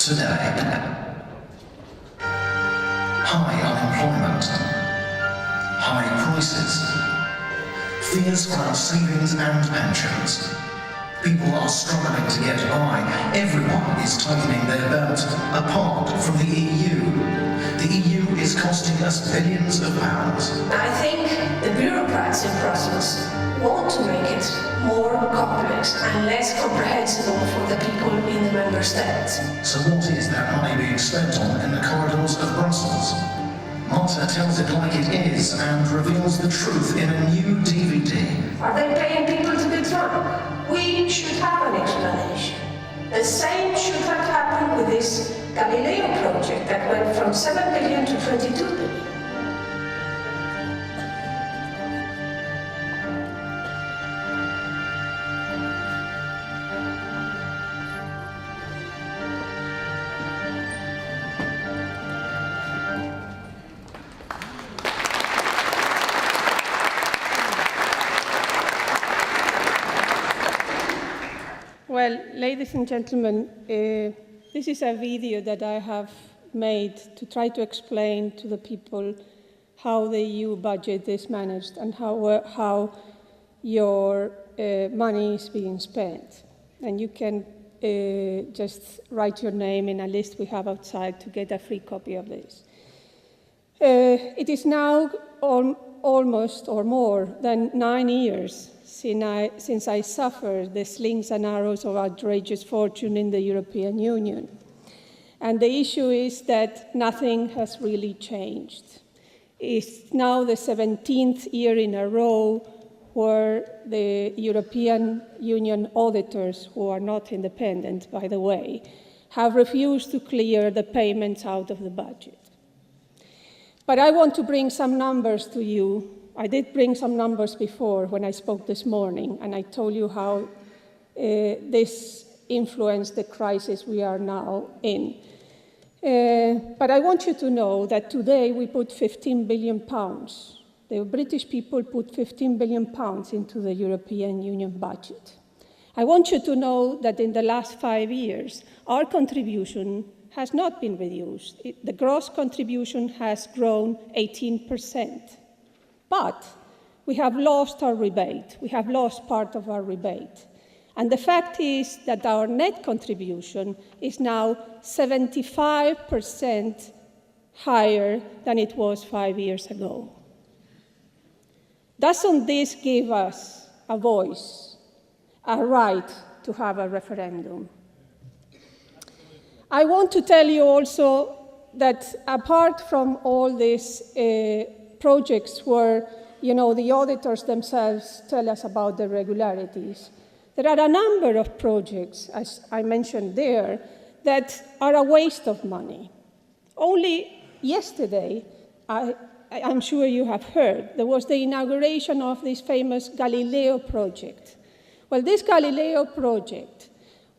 today. High unemployment, high prices, fears for our savings and pensions. People are struggling to get by. Everyone is tightening their belt, apart from the EU. The EU is costing us billions of pounds. I think the bureaucrats in Brussels want to make it more complex and less comprehensible for the people in the member states. So what is that money being spent on in the corridors of Brussels? Marta tells it like it is and reveals the truth in a new DVD. Are they paying people to be drunk? We should have an explanation. The same should have happened with this Galileo project that went from 7 billion to 22 billion. Well, ladies and gentlemen, this is a video that I have made to try to explain to the people how the EU budget is managed and how your money is being spent. And you can just write your name in a list we have outside to get a free copy of this. It is now almost or more than 9 years since I suffered the slings and arrows of outrageous fortune in the European Union. And the issue is that nothing has really changed. It's now the 17th year in a row where the European Union auditors, who are not independent, by the way, have refused to clear the payments out of the budget. But I want to bring some numbers to you. I did bring some numbers before when I spoke this morning, and I told you how this influenced the crisis we are now in. But I want you to know that today we put 15 billion pounds. The British people put 15 billion pounds into the European Union budget. I want you to know that in the last 5 years, our contribution has not been reduced. The gross contribution has grown 18%. But we have lost our rebate. We have lost part of our rebate. And the fact is that our net contribution is now 75% higher than it was 5 years ago. Doesn't this give us a voice, a right to have a referendum? I want to tell you also that apart from all these projects where, the auditors themselves tell us about the irregularities, there are a number of projects, as I mentioned there, that are a waste of money. Only yesterday, I'm sure you have heard, there was the inauguration of this famous Galileo project. Well, this Galileo project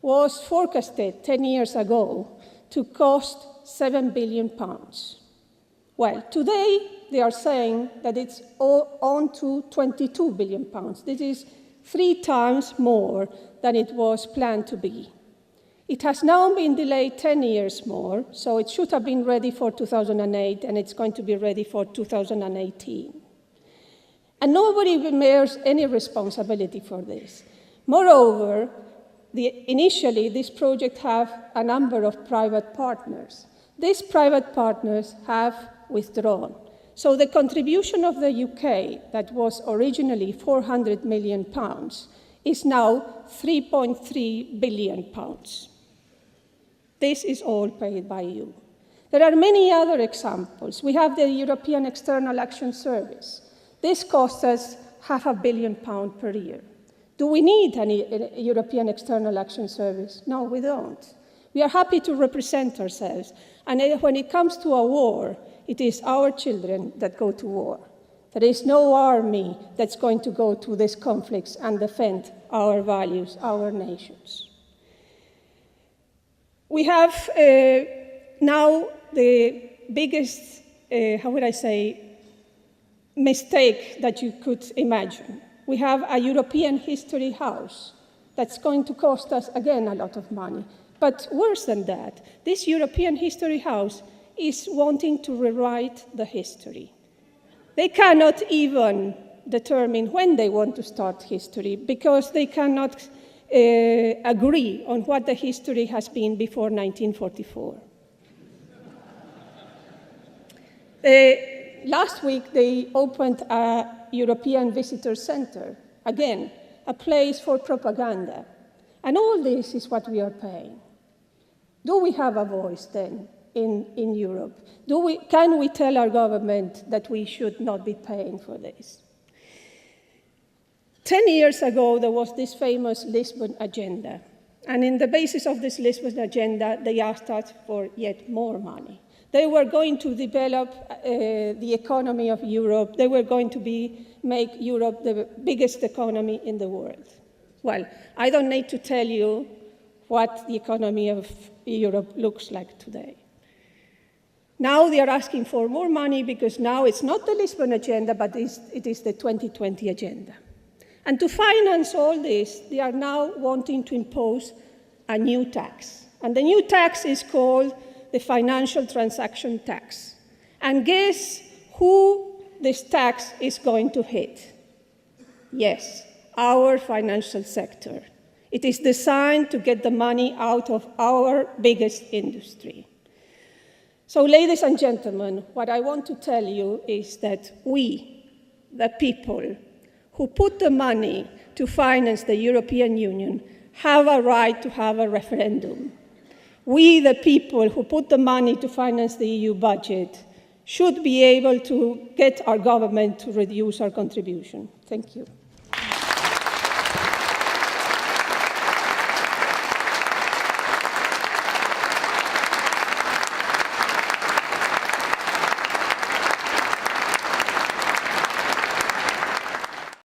was forecasted 10 years ago to cost 7 billion pounds. Well, today they are saying that it's on to 22 billion pounds. This is 3 times more than it was planned to be. It has now been delayed 10 years more, so it should have been ready for 2008, and it's going to be ready for 2018. And nobody bears any responsibility for this. Moreover, initially, this project had a number of private partners. These private partners have withdrawn. So the contribution of the UK, that was originally 400 million pounds, is now 3.3 billion pounds. This is all paid by you. There are many other examples. We have the European External Action Service. This costs us £500 million per year. Do we need any European External Action Service? No, we don't. We are happy to represent ourselves. And when it comes to a war, it is our children that go to war. There is no army that's going to go to these conflicts and defend our values, our nations. We have now the biggest, mistake that you could imagine. We have a European History House that's going to cost us, again, a lot of money. But worse than that, this European History House is wanting to rewrite the history. They cannot even determine when they want to start history because they cannot agree on what the history has been before 1944. Last week, they opened a European Visitor Center, again, a place for propaganda. And all this is what we are paying. Do we have a voice then in Europe? Can we tell our government that we should not be paying for this? 10 years ago, there was this famous Lisbon Agenda. And in the basis of this Lisbon Agenda, they asked us for yet more money. They were going to develop the economy of Europe. They were going to make Europe the biggest economy in the world. Well, I don't need to tell you what the economy of Europe looks like today. Now they are asking for more money because now it's not the Lisbon Agenda, but it is the 2020 Agenda. And to finance all this, they are now wanting to impose a new tax. And the new tax is called the Financial Transaction Tax. And guess who this tax is going to hit? Yes, our financial sector. It is designed to get the money out of our biggest industry. So, ladies and gentlemen, what I want to tell you is that we, the people who put the money to finance the European Union, have a right to have a referendum. We, the people who put the money to finance the EU budget, should be able to get our government to reduce our contribution. Thank you.